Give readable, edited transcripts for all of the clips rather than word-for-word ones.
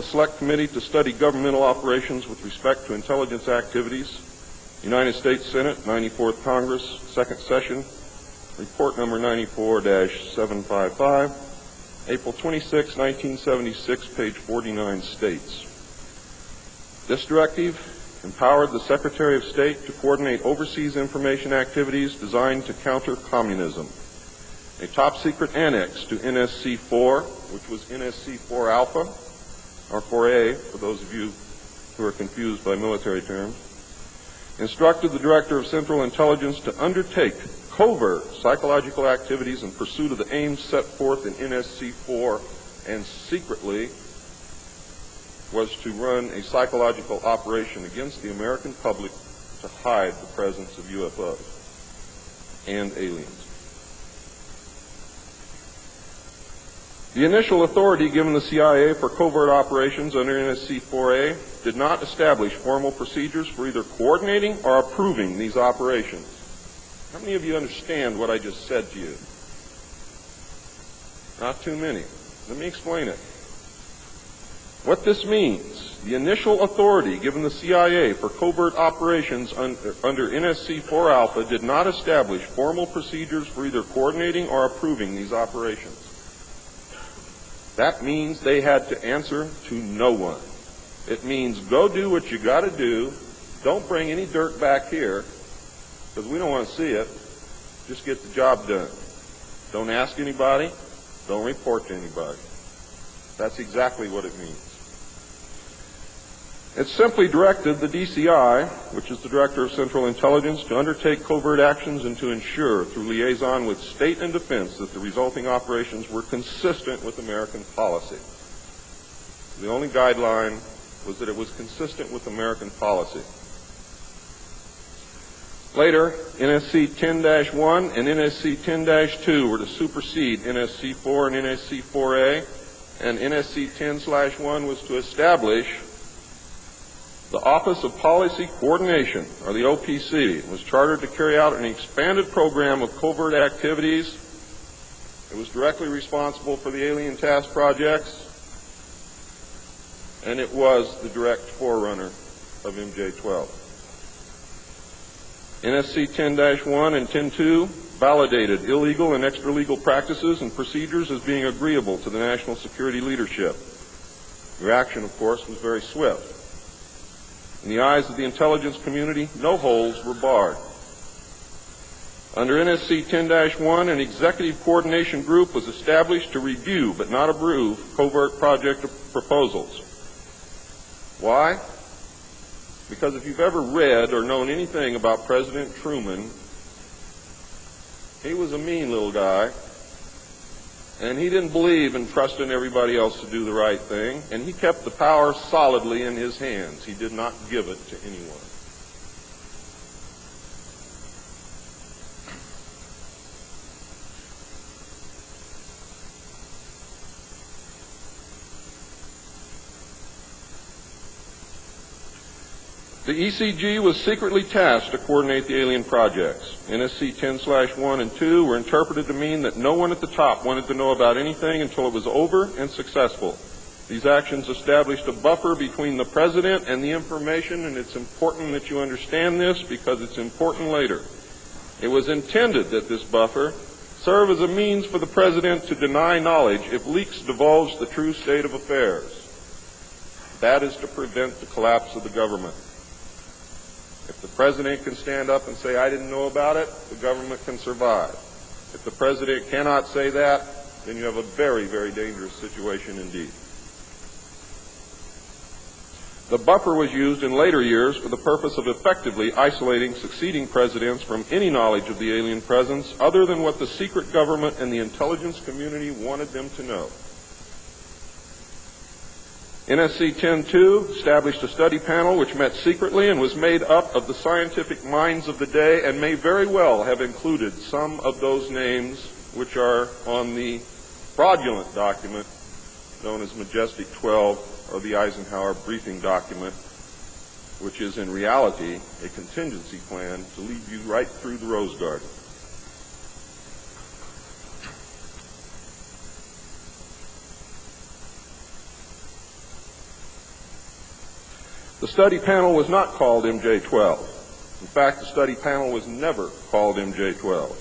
the Select Committee to Study Governmental Operations with Respect to Intelligence Activities, United States Senate, 94th Congress, Second Session, Report number 94-755, April 26, 1976, page 49 states, this directive empowered the Secretary of State to coordinate overseas information activities designed to counter communism. A top-secret annex to NSC-4, which was NSC-4 Alpha, or 4A, for those of you who are confused by military terms, instructed the Director of Central Intelligence to undertake covert psychological activities in pursuit of the aims set forth in NSC-4, and secretly was to run a psychological operation against the American public to hide the presence of UFOs and aliens. The initial authority given the CIA for covert operations under NSC-4A did not establish formal procedures for either coordinating or approving these operations. How many of you understand what I just said to you? Not too many. Let me explain it. What this means, the initial authority given the CIA for covert operations under NSC-4 Alpha did not establish formal procedures for either coordinating or approving these operations. That means they had to answer to no one. It means go do what you got to do. Don't bring any dirt back here, because we don't want to see it. Just get the job done. Don't ask anybody. Don't report to anybody. That's exactly what it means. It simply directed the DCI, which is the Director of Central Intelligence, to undertake covert actions and to ensure, through liaison with state and defense, that the resulting operations were consistent with American policy. The only guideline was that it was consistent with American policy. Later, NSC 10-1 and NSC 10-2 were to supersede NSC 4 and NSC 4A, and NSC 10-1 was to establish the Office of Policy Coordination, or the OPC. It was chartered to carry out an expanded program of covert activities. It was directly responsible for the alien task projects, and it was the direct forerunner of MJ-12. NSC 10-1 and 10-2 validated illegal and extra-legal practices and procedures as being agreeable to the national security leadership. The reaction, of course, was very swift. In the eyes of the intelligence community, no holes were barred. Under NSC 10-1, an executive coordination group was established to review but not approve covert project proposals. Why? Because if you've ever read or known anything about President Truman, he was a mean little guy, and he didn't believe in trusting everybody else to do the right thing, and he kept the power solidly in his hands. He did not give it to anyone. The ECG was secretly tasked to coordinate the alien projects. NSC 10-1 and 2 were interpreted to mean that no one at the top wanted to know about anything until it was over and successful. These actions established a buffer between the President and the information, and it's important that you understand this because it's important later. It was intended that this buffer serve as a means for the President to deny knowledge if leaks divulged the true state of affairs. That is to prevent the collapse of the government. If the President can stand up and say, I didn't know about it, the government can survive. If the President cannot say that, then you have a very, very dangerous situation indeed. The buffer was used in later years for the purpose of effectively isolating succeeding presidents from any knowledge of the alien presence other than what the secret government and the intelligence community wanted them to know. NSC 10-2 established a study panel which met secretly and was made up of the scientific minds of the day and may very well have included some of those names which are on the fraudulent document known as Majestic 12 or the Eisenhower briefing document, which is in reality a contingency plan to lead you right through the Rose Garden. The study panel was not called MJ-12. In fact, the study panel was never called MJ-12.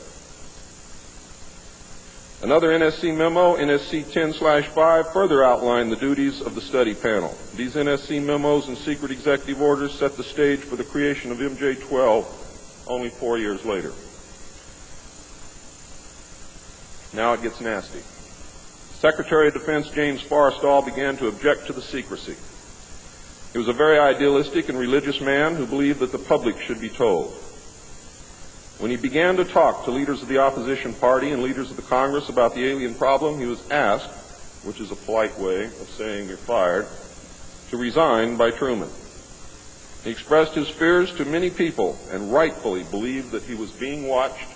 Another NSC memo, NSC 10/5, further outlined the duties of the study panel. These NSC memos and secret executive orders set the stage for the creation of MJ-12 only 4 years later. Now it gets nasty. Secretary of Defense James Forrestal began to object to the secrecy. He was a very idealistic and religious man who believed that the public should be told. When he began to talk to leaders of the opposition party and leaders of the Congress about the alien problem, he was asked, which is a polite way of saying you're fired, to resign by Truman. He expressed his fears to many people and rightfully believed that he was being watched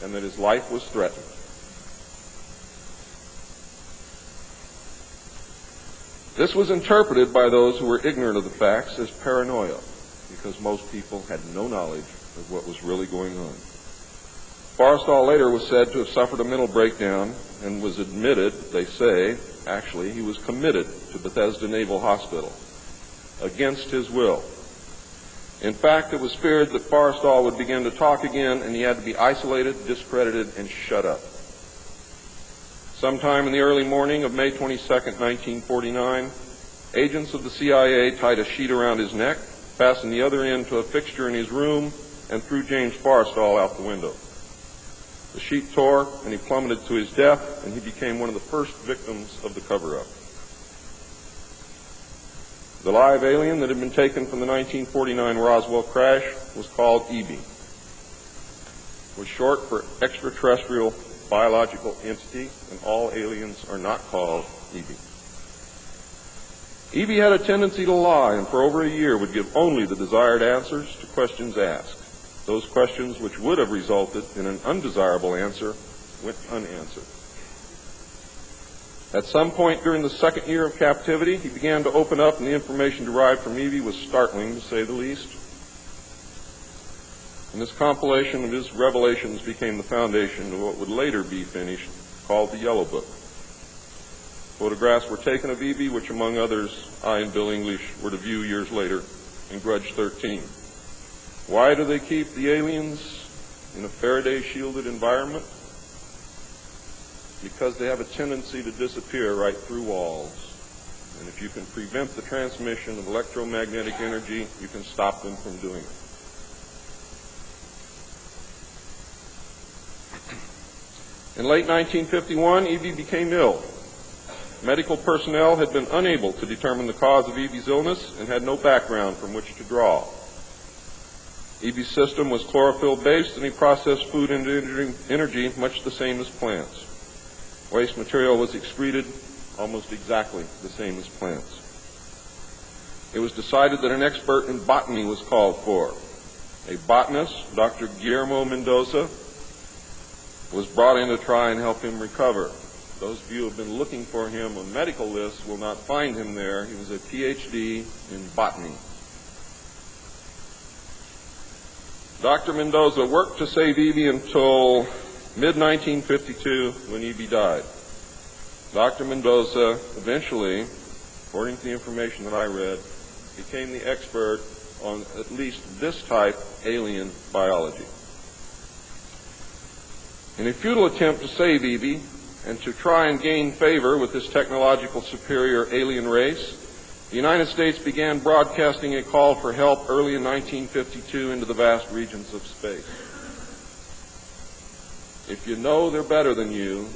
and that his life was threatened. This was interpreted by those who were ignorant of the facts as paranoia, because most people had no knowledge of what was really going on. Forrestal later was said to have suffered a mental breakdown and was admitted, they say, actually, he was committed to Bethesda Naval Hospital against his will. In fact, it was feared that Forrestal would begin to talk again and he had to be isolated, discredited, and shut up. Sometime in the early morning of May 22, 1949, agents of the CIA tied a sheet around his neck, fastened the other end to a fixture in his room, and threw James Forrestal out the window. The sheet tore, and he plummeted to his death, and he became one of the first victims of the cover-up. The live alien that had been taken from the 1949 Roswell crash was called EB. It was short for extraterrestrial biological entity, and all aliens are not called EB. EB had a tendency to lie, and for over a year would give only the desired answers to questions asked. Those questions which would have resulted in an undesirable answer went unanswered. At some point during the second year of captivity, he began to open up, and the information derived from EB was startling, to say the least. And this compilation of his revelations became the foundation of what would later be finished, called the Yellow Book. Photographs were taken of EB, which among others, I and Bill English were to view years later in Grudge 13. Why do they keep the aliens in a Faraday-shielded environment? Because they have a tendency to disappear right through walls. And if you can prevent the transmission of electromagnetic energy, you can stop them from doing it. In late 1951, EB became ill. Medical personnel had been unable to determine the cause of EB's illness and had no background from which to draw. EB's system was chlorophyll-based, and he processed food into energy much the same as plants. Waste material was excreted almost exactly the same as plants. It was decided that an expert in botany was called for. A botanist, Dr. Guillermo Mendoza, was brought in to try and help him recover. Those of you who have been looking for him on medical lists will not find him there. He was a PhD in botany. Dr. Mendoza worked to save EB until mid-1952 when EB died. Dr. Mendoza eventually, according to the information that I read, became the expert on at least this type alien biology. In a futile attempt to save EB and to try and gain favor with this technological superior alien race, the United States began broadcasting a call for help early in 1952 into the vast regions of space. If you know they're better than you,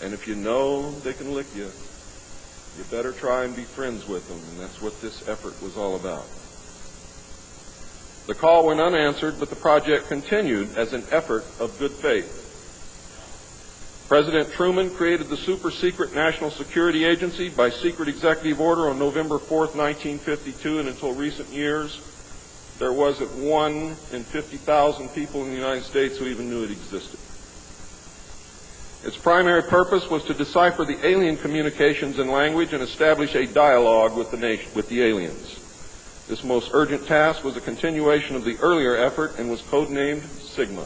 and if you know they can lick you, you better try and be friends with them, and that's what this effort was all about. The call went unanswered, but the project continued as an effort of good faith. President Truman created the super-secret National Security Agency by secret executive order on November 4th, 1952, and until recent years, there wasn't 1 in 50,000 people in the United States who even knew it existed. Its primary purpose was to decipher the alien communications and language and establish a dialogue with the aliens. This most urgent task was a continuation of the earlier effort and was codenamed Sigma.